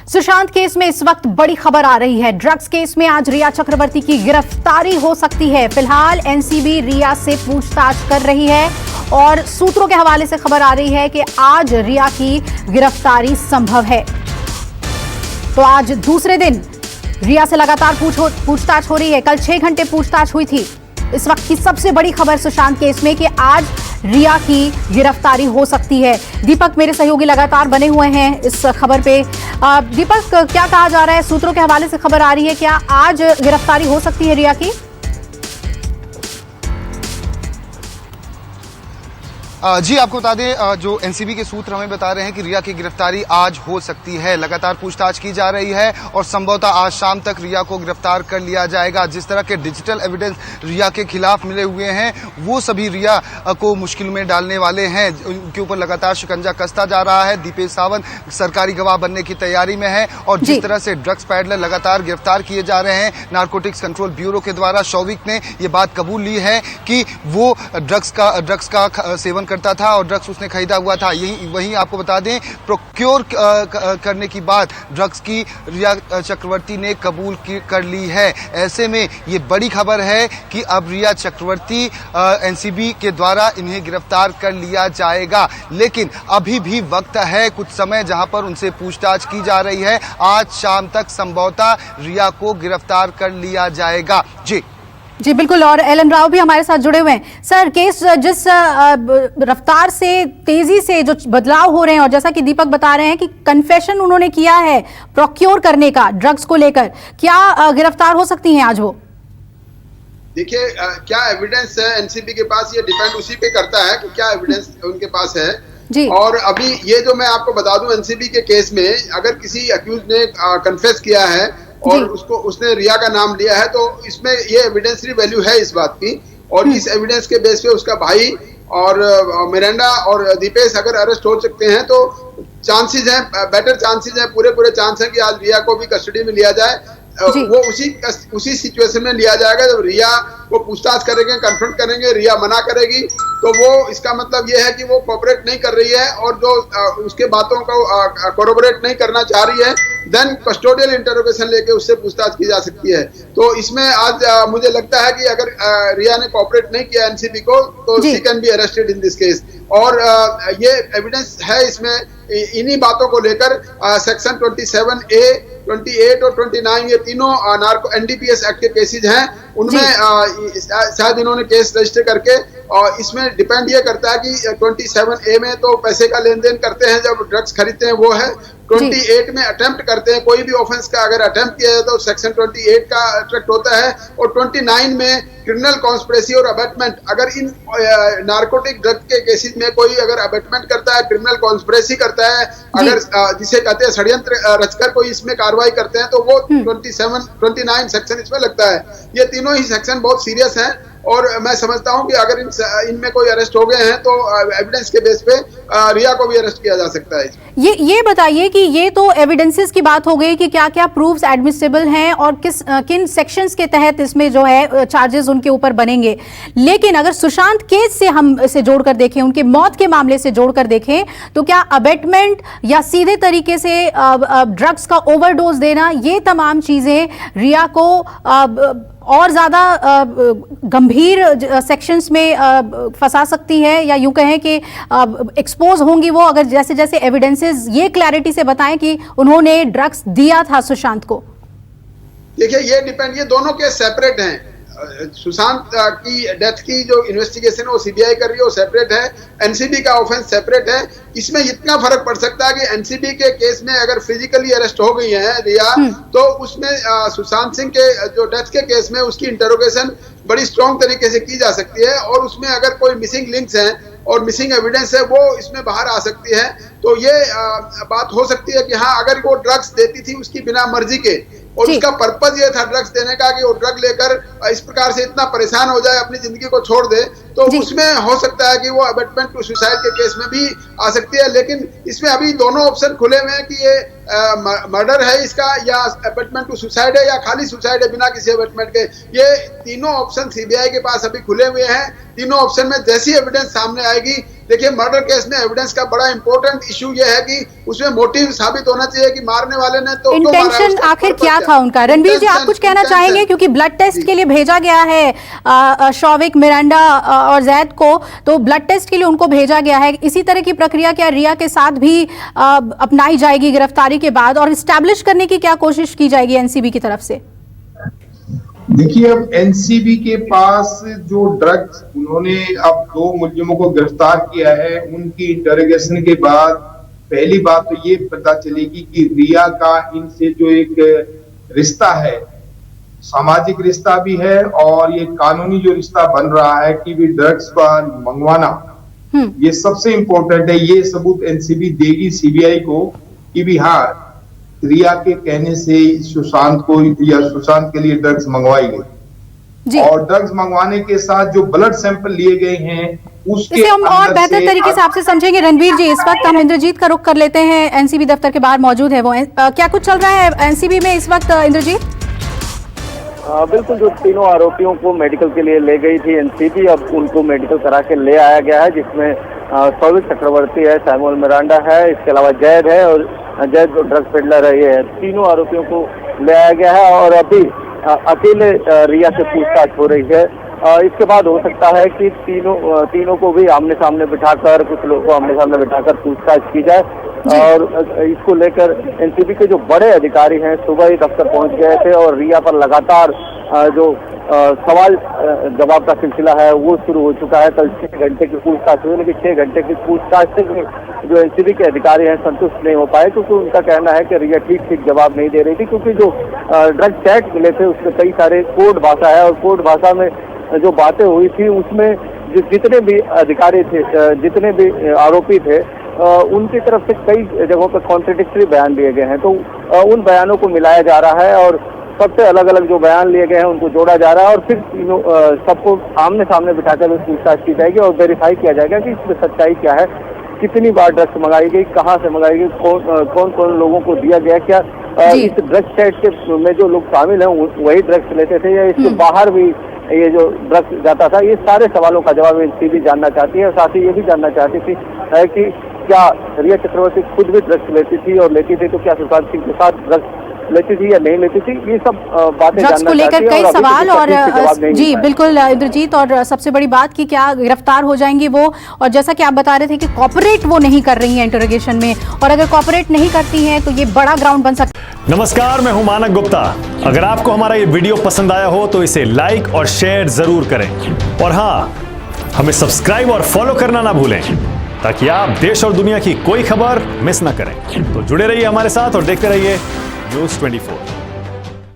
Sushant case में इस वक्त बड़ी खबर आ रही है। ड्रग्स केस में आज रिया चक्रवर्ती की गिरफ्तारी हो सकती है। फिलहाल एनसीबी रिया से पूछताछ कर रही है और सूत्रों के हवाले से खबर आ रही है कि आज रिया की गिरफ्तारी संभव है। तो आज दूसरे दिन रिया से लगातार पूछताछ हो रही है। कल 6 घंटे पूछताछ हुई थी। इस वक्त की सबसे बड़ी खबर सुशांत केस में कि आज रिया की गिरफ्तारी हो सकती है। दीपक मेरे सहयोगी लगातार बने हुए हैं इस खबर पे। दीपक, क्या कहा जा रहा है? सूत्रों के हवाले से खबर आ रही है, क्या आज गिरफ्तारी हो सकती है रिया की? जी, आपको बता दें, जो एनसीबी के सूत्र हमें बता रहे हैं कि रिया की गिरफ्तारी आज हो सकती है। लगातार पूछताछ की जा रही है और संभवतः आज शाम तक रिया को गिरफ्तार कर लिया जाएगा। जिस तरह के डिजिटल एविडेंस रिया के खिलाफ मिले हुए हैं, वो सभी रिया को मुश्किल में डालने वाले हैं। उनके ऊपर लगातार शिकंजा कसता जा रहा है। दीपेश सावंत सरकारी गवाह बनने की तैयारी में है और जिस तरह से ड्रग्स पैडलर लगातार गिरफ्तार किए जा रहे हैं, नारकोटिक्स कंट्रोल ब्यूरो के द्वारा शौविक ने ये बात कबूल ली है कि वो ड्रग्स का सेवन करता था और ड्रग्स उसने खरीदा हुआ था। वहीं आपको बता दें, प्रोक्योर करने की बात ड्रग्स की रिया चक्रवर्ती ने कबूल कर ली है। ऐसे में ये बड़ी खबर है कि अब रिया चक्रवर्ती एनसीबी के द्वारा इन्हें गिरफ्तार कर लिया जाएगा। लेकिन अभी भी वक्त है, कुछ समय जहां पर उनसे पूछताछ की जा रही है। आज शाम तक संभवतः रिया को गिरफ्तार कर लिया जाएगा। जी बिल्कुल, और एलन राव भी हमारे साथ जुड़े हुए हैं। सर, केस जिस रफ्तार से, तेजी से जो बदलाव हो रहे हैं और जैसा कि दीपक बता रहे हैं कि कन्फेशन उन्होंने किया है प्रोक्योर करने का ड्रग्स को लेकर, क्या गिरफ्तार हो सकती हैं आज वो? देखिए, क्या एविडेंस है एनसीबी के पास, ये डिपेंड उसी पे करता है कि क्या एविडेंस उनके पास है जी। और अभी ये जो मैं आपको बता दूं, एनसीबी के केस में अगर किसी अक्यूज ने कन्फेस किया है और उसने रिया का नाम लिया है, तो इसमें ये एविडेंसरी वैल्यू है इस बात की। और इस एविडेंस के बेस पे उसका भाई और मिरांडा और दीपेश अगर अरेस्ट हो सकते हैं, तो चांसेस हैं, बेटर चांसेस हैं, पूरे चांस हैं कि आज रिया को भी कस्टडी में लिया जाए। वो उसी सिचुएशन में लिया जाएगा जब रिया को पूछताछ करेंगे, कन्फ्रंट करेंगे, रिया मना करेगी, तो वो इसका मतलब ये है कि वो कोऑपरेट नहीं कर रही है और जो उसके बातों को कोऑपरेट नहीं करना चाह रही है, देन कस्टोडियल इंटरोगेशन लेके उससे पूछताछ की जा सकती है। तो इसमें आज मुझे लगता है कि अगर रिया ने कोऑपरेट नहीं किया एनसीबी को, तो she can be arrested in this case. और ये एविडेंस है इसमें इन्हीं बातों को लेकर सेक्शन 27A, 28 और 29, ये तीनों नार्को एनडीपीएस एक्ट के केसेज हैं। उनमें शायद इन्होंने केस रजिस्टर करके, और इसमें डिपेंड ये करता है कि 27A में तो पैसे का लेन देन करते हैं, जब ड्रग्स खरीदते हैं वो है। 28 में अटेम्प्ट करते हैं, कोई भी ऑफेंस का अगर अटेम्प्ट किया जाए तो सेक्शन 28 का अट्रैक्ट होता है। और 29 में क्रिमिनल कॉन्स्पिरेसी और अबेटमेंट, अगर इन नार्कोटिक ड्रग के केसेस में कोई अगर अबेटमेंट करता है, क्रिमिनल कॉन्स्पिरेसी करता है, अगर जिसे कहते हैं षड्यंत्र रचकर कोई इसमें कार्रवाई करते हैं, तो वो 29 सेक्शन इसमें लगता है। ये तीनों ही सेक्शन बहुत सीरियस हैं और मैं समझता हूं कि अगर इनमें कोई अरेस्ट हो गए हैं तो एविडेंस के बेस पे रिया को भी अरेस्ट किया जा सकता है। ये बताइए कि ये तो एविडेंसेस की बात हो गई कि क्या क्या प्रूफ्स एडमिसिबल हैं और किन सेक्शंस के तहत इसमें जो है चार्जेस उनके ऊपर बनेंगे। लेकिन अगर सुशांत केस से हम इसे जोड़कर देखें, उनके मौत के मामले से जोड़कर देखें, तो क्या अबेटमेंट या सीधे तरीके से ड्रग्स का ओवरडोज देना, ये तमाम चीजें रिया को और ज्यादा गंभीर सेक्शंस में फंसा सकती है, या यूं कहें कि एक्सपोज होंगी वो, अगर जैसे जैसे एविडेंसेस ये क्लैरिटी से बताएं कि उन्होंने ड्रग्स दिया था सुशांत को? देखिए, ये डिपेंड, ये दोनों केस सेपरेट हैं। सुशांत की डेथ की जो इन्वेस्टिगेशन है वो सीबीआई कर रही है, वो सेपरेट है। एनसीबी का ऑफेंस सेपरेट है। इसमें इतना फर्क पड़ सकता है कि एनसीबी के केस में अगर फिजिकली अरेस्ट हो गई है रिया, तो उसमें सुशांत सिंह के जो डेथ के केस में उसकी इंटरोगेशन बड़ी स्ट्रॉन्ग तरीके से की जा सकती है और उसमें अगर कोई मिसिंग लिंक्स हैं और मिसिंग एविडेंस है, वो इसमें बाहर आ सकती है। तो ये बात हो सकती है कि हाँ, अगर वो ड्रग्स देती थी उसकी बिना मर्जी के, और उसका पर्पज ये था ड्रग्स देने का कि वो ड्रग लेकर इस प्रकार से इतना परेशान हो जाए, अपनी जिंदगी को छोड़ दे, तो उसमें हो सकता है कि वो अबेटमेंट टू सुसाइड के केस में भी आ सकती है। लेकिन इसमें अभी दोनों ऑप्शन खुले हुए हैं कि ये मर्डर है इसका, या अबेटमेंट टू सुसाइड है, या खाली सुसाइड है बिना किसी अबेटमेंट के। ये तीनों ऑप्शन सीबीआई के पास अभी खुले हुए हैं। तीनों ऑप्शन में जैसी एविडेंस सामने आएगी देखिए मर्डर केस में एविडेंस का बड़ा इंपॉर्टेंट इशू ये है कि उसमें मोटिव साबित होना चाहिए कि मारने वाले ने तो इंटेंशन आखिर क्या था उनका। रणवीर जी, आप कुछ कहना चाहेंगे, क्योंकि ब्लड टेस्ट के लिए भेजा गया है शौविक, मिरांडा और जैद को, तो ब्लड टेस्ट के लिए उनको भेजा गया है। इसी तरह की प्रक्रिया क्या रिया के साथ भी अपनाई जाएगी गिरफ्तारी के बाद, और स्टैब्लिश करने की क्या कोशिश की जाएगी एनसीबी की तरफ से? देखिए, अब एनसीबी के पास जो ड्रग्स उन्होंने अब 2 मुलजिमों को गिरफ्तार किया है, उनकी इंटरोगेशन के बाद पहली बात तो ये पता चलेगी कि रिया का इनसे जो एक रिश्ता है, सामाजिक रिश्ता भी है और ये कानूनी जो रिश्ता बन रहा है कि भी ड्रग्स का मंगवाना, ये सबसे इंपॉर्टेंट है। ये सबूत एनसीबी देगी सीबीआई को कि भी हाँ, रिया के कहने से सुशांत को या सुशांत के लिए ड्रग्स मंगवाई गई, और ड्रग्स मंगवाने के साथ जो ब्लड सैंपल लिए गए हैं उसके इसे हम और बेहतर तरीके से आपसे समझेंगे। रणवीर जी, इस वक्त हम इंद्रजीत का रुख कर लेते हैं, एनसीबी दफ्तर के बाहर मौजूद है वो। क्या कुछ चल रहा है एनसीबी में इस वक्त इंद्रजीत? बिल्कुल, जो तीनों आरोपियों को मेडिकल के लिए ले गई थी एनसीबी, अब उनको मेडिकल करा के ले आया गया है, जिसमें शौविक चक्रवर्ती है, सैमुअल मिरांडा है, इसके अलावा जैद है और जैद जो ड्रग्स पेडलर है ये है। तीनों आरोपियों को ले आया गया है और अभी अकेले रिया से पूछताछ हो रही है। इसके बाद हो सकता है कि तीनों को भी आमने सामने बिठाकर, कुछ लोगों को आमने सामने बिठाकर पूछताछ की जाए। और इसको लेकर एनसीबी के जो बड़े अधिकारी हैं सुबह ही दफ्तर पहुंच गए थे और रिया पर लगातार जो सवाल जवाब का सिलसिला है वो शुरू हो चुका है। कल 6 घंटे की पूछताछ हुई, लेकिन 6 घंटे की पूछताछ से जो एनसीबी के अधिकारी हैं संतुष्ट नहीं हो पाए, क्योंकि उनका कहना है कि रिया ठीक जवाब नहीं दे रही थी, क्योंकि जो ड्रग चैट मिले थे उसमें कई सारे कोड भाषा है और कोड भाषा में जो बातें हुई थी उसमें जितने भी अधिकारी थे, जितने भी आरोपी थे, उनकी तरफ से कई जगहों पर कॉन्ट्रडिक्टरी बयान दिए गए हैं। तो उन बयानों को मिलाया जा रहा है और सबसे अलग अलग जो बयान लिए गए हैं उनको जोड़ा जा रहा है और फिर तीनों सबको आमने सामने बिठाकर पूछताछ की जाएगी और वेरीफाई किया जाएगा कि इसमें सच्चाई क्या है, कितनी बार ड्रग्स मंगाई गई, कहाँ से मंगाई गई, कौन कौन लोगों को दिया गया, क्या इस ड्रग्स सेट के में जो लोग शामिल हैं वही ड्रग्स लेते थे या इसके बाहर भी ये जो ड्रग्स जाता था। ये सारे सवालों का जवाब एनसीबी जानना चाहती है और साथ ही ये भी जानना चाहती थी कि क्या रिया चक्रवर्ती खुद भी ड्रग्स लेती थी और लेती थी तो क्या सुशांत सिंह के साथ ड्रग्स लेती थी या नहीं लेती थी। ये सब बातें ड्रग्स को लेकर कई सवाल और जी बिल्कुल इंद्रजीत, और सबसे बड़ी बात कि क्या गिरफ्तार हो जाएंगी वो, और जैसा कि आप बता रहे थे कि कॉपरेट वो नहीं कर रही हैं इंटरोगेशन में, और अगर कॉपरेट नहीं करती हैं तो ये बड़ा ग्राउंड बन सकता है। नमस्कार, मैं हूं मानक गुप्ता। अगर आपको हमारा ये वीडियो पसंद आया हो तो इसे लाइक और शेयर जरूर करें, और हाँ, हमें सब्सक्राइब और फॉलो करना ना भूलें ताकि आप देश और दुनिया की कोई खबर मिस ना करें। तो जुड़े रहिए हमारे साथ और देखते रहिए News 24।